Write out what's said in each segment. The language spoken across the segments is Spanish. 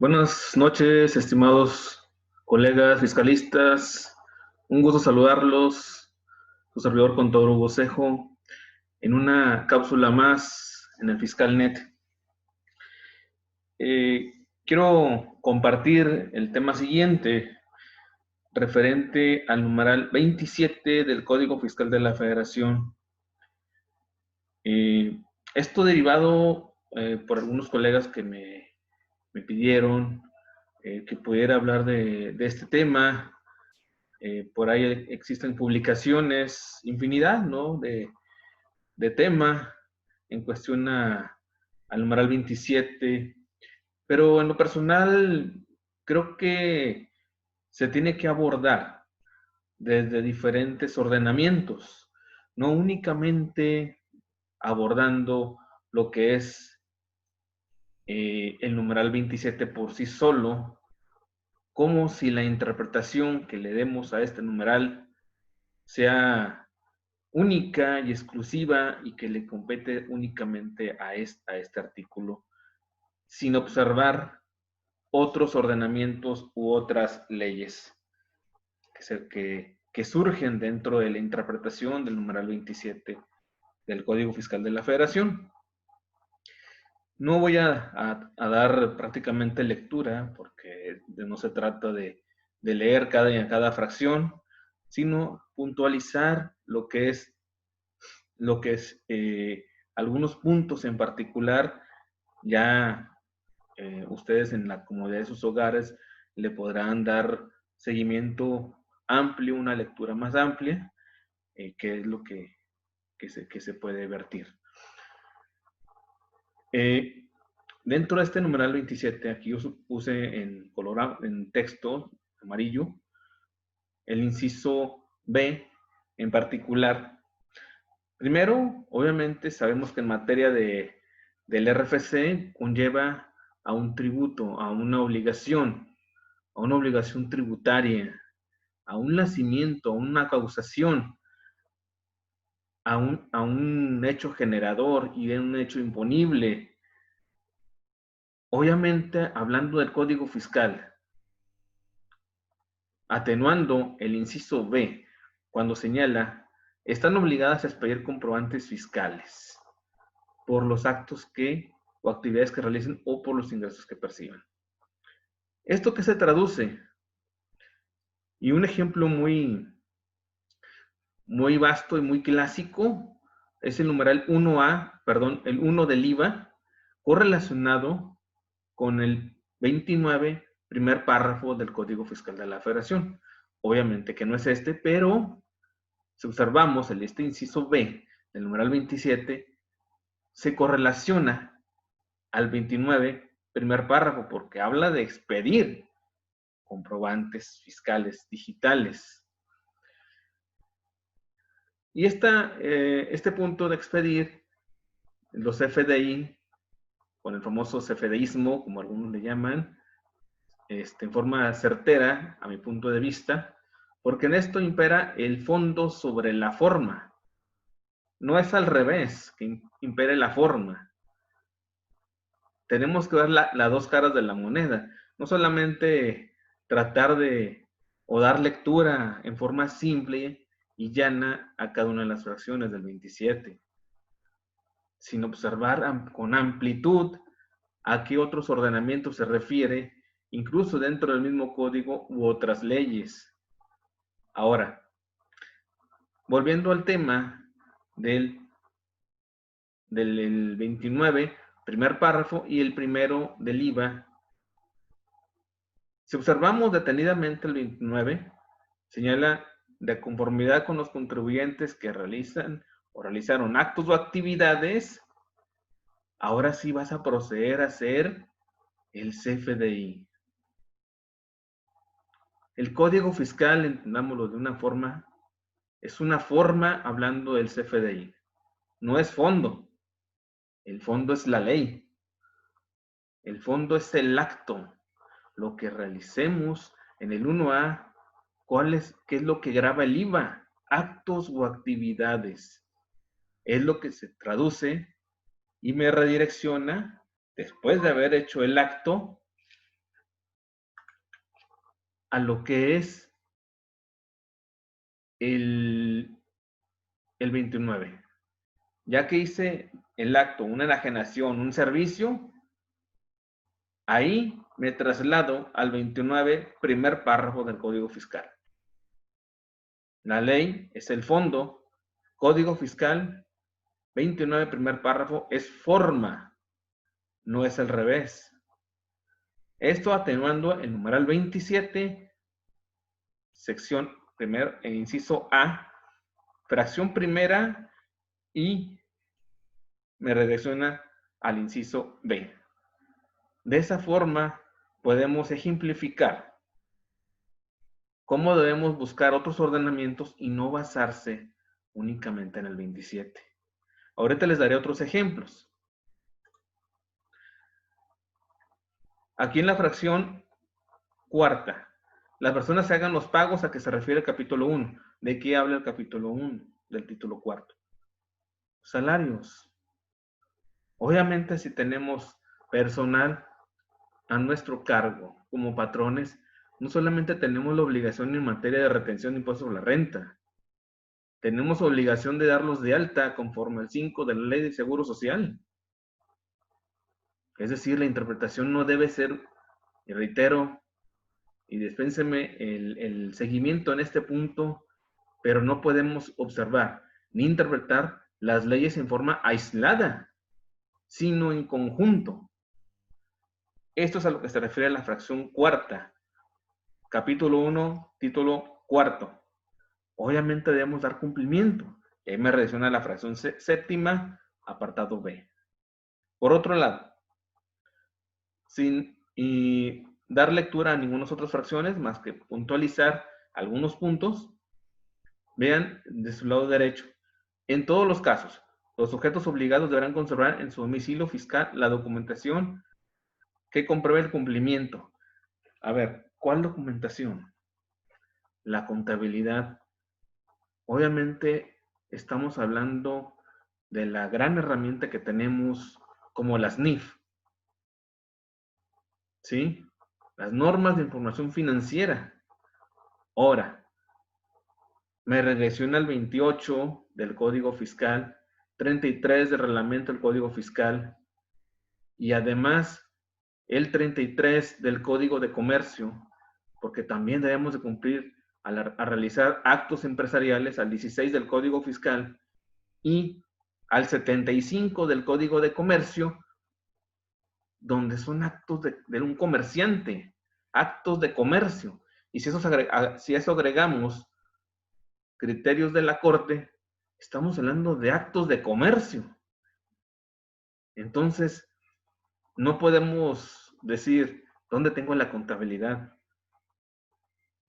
Buenas noches, estimados colegas fiscalistas. Un gusto saludarlos. Su servidor contador Hugo Cejo, en una cápsula más en el FiscalNet. Quiero compartir el tema siguiente, referente al numeral 27 del Código Fiscal de la Federación. Esto derivado por algunos colegas que me pidieron que pudiera hablar de este tema. Por ahí existen publicaciones, infinidad, ¿no? de tema en cuestión al numeral 27, pero en lo personal creo que se tiene que abordar desde diferentes ordenamientos, no únicamente abordando lo que es el numeral 27 por sí solo, como si la interpretación que le demos a este numeral sea única y exclusiva y que le compete únicamente a este artículo, sin observar otros ordenamientos u otras leyes que surgen dentro de la interpretación del numeral 27 del Código Fiscal de la Federación. No voy a dar prácticamente lectura, porque no se trata de leer cada fracción, sino puntualizar lo que es algunos puntos en particular. Ya ustedes en la comodidad de sus hogares le podrán dar seguimiento amplio, una lectura más amplia, que es lo que se puede vertir. Dentro de este numeral 27, aquí yo puse en colorado, en texto amarillo, el inciso B en particular. Primero, obviamente sabemos que en materia del RFC conlleva a un tributo, a una obligación tributaria, a un nacimiento, a una causación, a un hecho generador y de un hecho imponible. Obviamente, hablando del Código Fiscal, atenuando el inciso B, cuando señala, están obligadas a expedir comprobantes fiscales por los actos o actividades que realicen o por los ingresos que perciban. ¿Esto qué se traduce? Y un ejemplo muy vasto y muy clásico es el numeral 1A, perdón, el 1 del IVA, correlacionado con el 29, primer párrafo del Código Fiscal de la Federación. Obviamente que no es este, pero si observamos este inciso B del numeral 27, se correlaciona al 29, primer párrafo, porque habla de expedir comprobantes fiscales digitales. Y este punto de expedir, los CFDI, con el famoso CFDIsmo, como algunos le llaman, en forma certera, a mi punto de vista, porque en esto impera el fondo sobre la forma. No es al revés, que impere la forma. Tenemos que ver las dos caras de la moneda. No solamente tratar o dar lectura en forma simple y llana a cada una de las fracciones del 27, sino observar con amplitud a qué otros ordenamientos se refiere, incluso dentro del mismo código u otras leyes. Ahora, volviendo al tema del 29, primer párrafo, y el primero del IVA, si observamos detenidamente el 29, señala de conformidad con los contribuyentes que realizan o realizaron actos o actividades, ahora sí vas a proceder a hacer el CFDI. El Código Fiscal, entendámoslo de una forma, es una forma hablando del CFDI. No es fondo. El fondo es la ley. El fondo es el acto. Lo que realicemos en el 1A, ¿qué es lo que grava el IVA? Actos o actividades. Es lo que se traduce y me redirecciona, después de haber hecho el acto, a lo que es el 29. Ya que hice el acto, una enajenación, un servicio, ahí me traslado al 29, primer párrafo del Código Fiscal. La ley es el fondo, Código Fiscal 29, primer párrafo, es forma, no es al revés. Esto atenuando el numeral 27, sección primer, inciso A, fracción primera, y me redirecciona al inciso B. De esa forma podemos ejemplificar cómo debemos buscar otros ordenamientos y no basarse únicamente en el 27. Ahorita les daré otros ejemplos. Aquí en la fracción cuarta, las personas se hagan los pagos a que se refiere el capítulo 1. ¿De qué habla el capítulo 1 del título cuarto? Salarios. Obviamente, si tenemos personal a nuestro cargo como patrones, no solamente tenemos la obligación en materia de retención de impuestos sobre la renta, tenemos obligación de darlos de alta conforme al 5 de la Ley de Seguro Social. Es decir, la interpretación no debe ser, y reitero, y dispénseme el seguimiento en este punto, pero no podemos observar ni interpretar las leyes en forma aislada, sino en conjunto. Esto es a lo que se refiere la fracción cuarta, capítulo 1, título cuarto. Obviamente debemos dar cumplimiento. Y ahí me relaciona la fracción séptima, apartado B. Por otro lado, sin dar lectura a ninguna otras fracciones, más que puntualizar algunos puntos, vean de su lado derecho. En todos los casos, los sujetos obligados deberán conservar en su domicilio fiscal la documentación que compruebe el cumplimiento. A ver, ¿cuál documentación? La contabilidad. Obviamente estamos hablando de la gran herramienta que tenemos como las NIF, ¿sí? Las normas de información financiera. Ahora, me regresiona al 28 del Código Fiscal, 33 del Reglamento del Código Fiscal y además el 33 del Código de Comercio, porque también debemos de cumplir a realizar actos empresariales al 16 del Código Fiscal y al 75 del Código de Comercio, donde son actos de un comerciante, actos de comercio. Y si eso agregamos criterios de la Corte, estamos hablando de actos de comercio. Entonces, no podemos decir, ¿dónde tengo la contabilidad?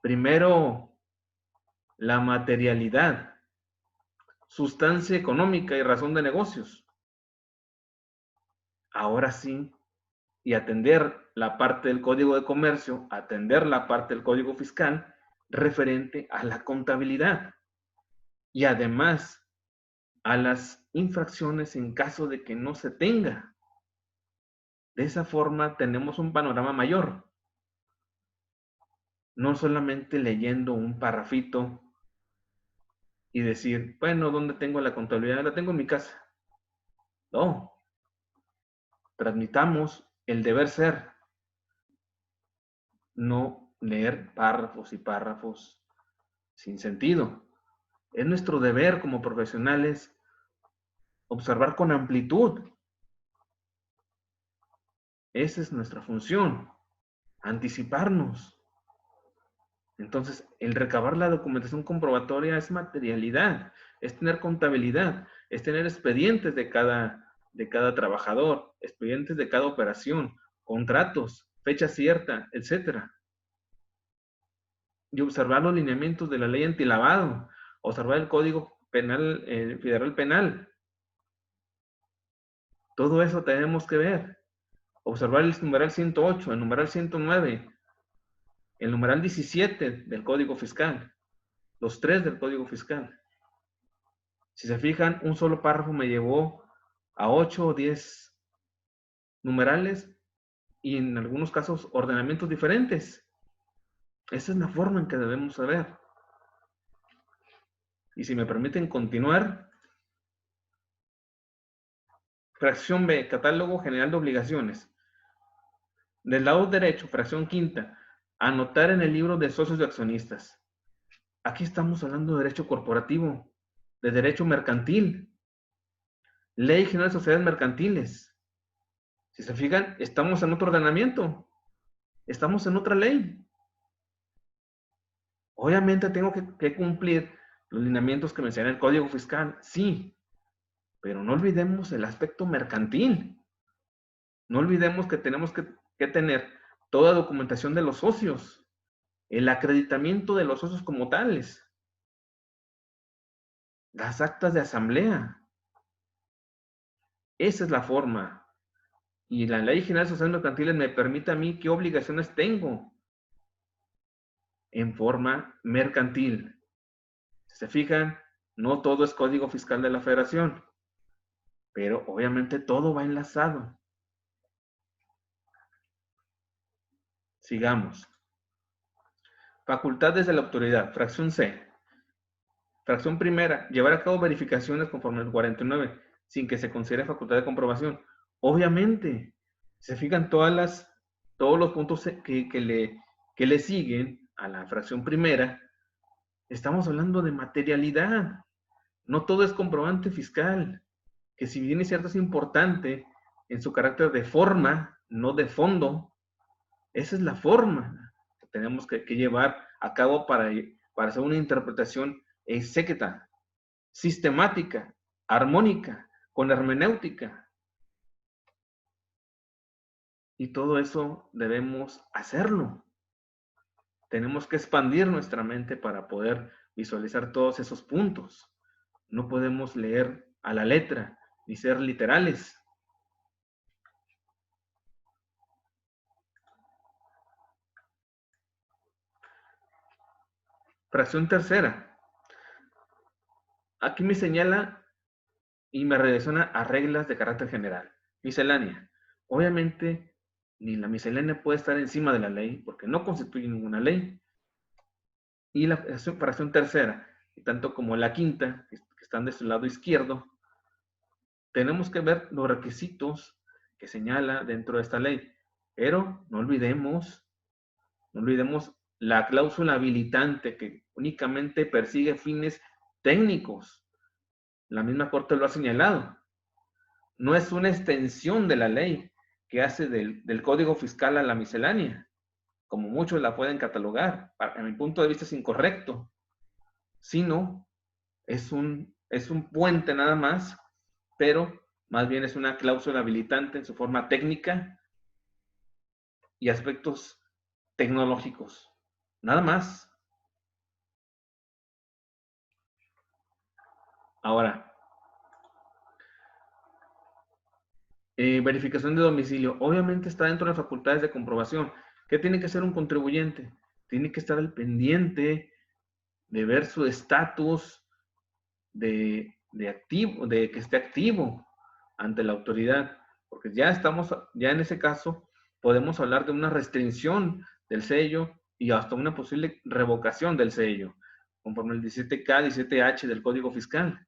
Primero, la materialidad, sustancia económica y razón de negocios. Ahora sí, y atender la parte del Código de Comercio, atender la parte del Código Fiscal referente a la contabilidad. Y además, a las infracciones en caso de que no se tenga. De esa forma tenemos un panorama mayor. No solamente leyendo un parrafito y decir, bueno, ¿dónde tengo la contabilidad? La tengo en mi casa. No. Transmitamos el deber ser. No leer párrafos y párrafos sin sentido. Es nuestro deber como profesionales observar con amplitud. Esa es nuestra función. Anticiparnos. Entonces, el recabar la documentación comprobatoria es materialidad, es tener contabilidad, es tener expedientes de cada trabajador, expedientes de cada operación, contratos, fecha cierta, etc. Y observar los lineamientos de la ley antilavado, observar el Código Penal, Federal Penal. Todo eso tenemos que ver. Observar el numeral 108, el numeral 109, el numeral 17 del Código Fiscal, los 3 del Código Fiscal. Si se fijan, un solo párrafo me llevó a 8 o 10 numerales y en algunos casos ordenamientos diferentes. Esa es la forma en que debemos saber. Y si me permiten continuar, fracción B, catálogo general de obligaciones. Del lado derecho, fracción quinta, anotar en el libro de socios y accionistas. Aquí estamos hablando de derecho corporativo, de derecho mercantil, Ley General de Sociedades Mercantiles. Si se fijan, estamos en otro ordenamiento, estamos en otra ley. Obviamente tengo que cumplir los lineamientos que menciona el Código Fiscal, sí, pero no olvidemos el aspecto mercantil. No olvidemos que tenemos que tener toda documentación de los socios, el acreditamiento de los socios como tales, las actas de asamblea. Esa es la forma. Y la Ley General de Sociedades Mercantiles me permite a mí qué obligaciones tengo en forma mercantil. Si se fijan, no todo es Código Fiscal de la Federación, pero obviamente todo va enlazado. Sigamos. Facultades de la autoridad, fracción C. Fracción primera, llevar a cabo verificaciones conforme al 49, sin que se considere facultad de comprobación. Obviamente, se fijan todos los puntos que le siguen a la fracción primera. Estamos hablando de materialidad. No todo es comprobante fiscal, que si bien es cierto es importante en su carácter de forma, no de fondo. Esa es la forma que tenemos que llevar a cabo para hacer una interpretación exégeta, sistemática, armónica, con hermenéutica. Y todo eso debemos hacerlo. Tenemos que expandir nuestra mente para poder visualizar todos esos puntos. No podemos leer a la letra ni ser literales. Fracción tercera. Aquí me señala y me redirecciona a reglas de carácter general. Miscelánea. Obviamente, ni la miscelánea puede estar encima de la ley porque no constituye ninguna ley. Y la fracción tercera, y tanto como la quinta, que están de su lado izquierdo, tenemos que ver los requisitos que señala dentro de esta ley. Pero no olvidemos la cláusula habilitante que únicamente persigue fines técnicos. La misma Corte lo ha señalado. No es una extensión de la ley que hace del Código Fiscal a la miscelánea, como muchos la pueden catalogar. A mi punto de vista es incorrecto, sino es un puente nada más, pero más bien es una cláusula habilitante en su forma técnica y aspectos tecnológicos. Nada más. Ahora, verificación de domicilio. Obviamente está dentro de las facultades de comprobación. ¿Qué tiene que hacer un contribuyente? Tiene que estar al pendiente de ver su estatus de que esté activo ante la autoridad. Porque ya en ese caso, podemos hablar de una restricción del sello y hasta una posible revocación del sello, conforme el 17K, 17H del Código Fiscal.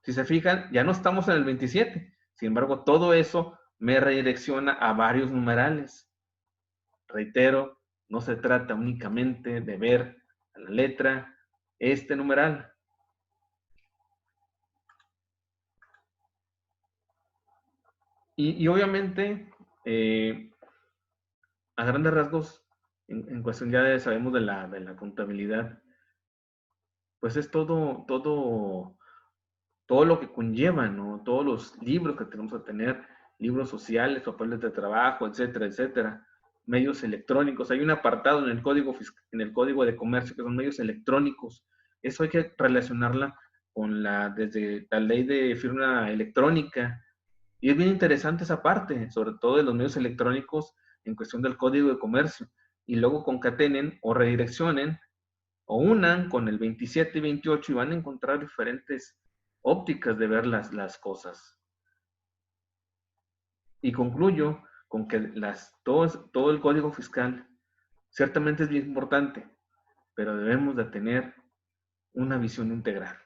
Si se fijan, ya no estamos en el 27. Sin embargo, todo eso me redirecciona a varios numerales. Reitero, no se trata únicamente de ver a la letra este numeral. Y obviamente, a grandes rasgos, en cuestión ya sabemos de la contabilidad, pues es todo lo que conlleva, ¿no? Todos los libros que tenemos que tener, libros sociales, papeles de trabajo, etcétera, etcétera, medios electrónicos. Hay un apartado en el Código de Comercio que son medios electrónicos. Eso hay que relacionarla con desde la ley de firma electrónica. Y es bien interesante esa parte, sobre todo de los medios electrónicos en cuestión del Código de Comercio. Y luego concatenen o redireccionen o unan con el 27 y 28 y van a encontrar diferentes ópticas de ver las cosas. Y concluyo con que todo el Código Fiscal Ciertamente es bien importante, pero debemos de tener una visión integral.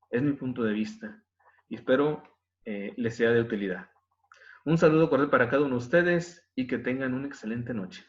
Es mi punto de vista y espero les sea de utilidad. Un saludo cordial para cada uno de ustedes y que tengan una excelente noche.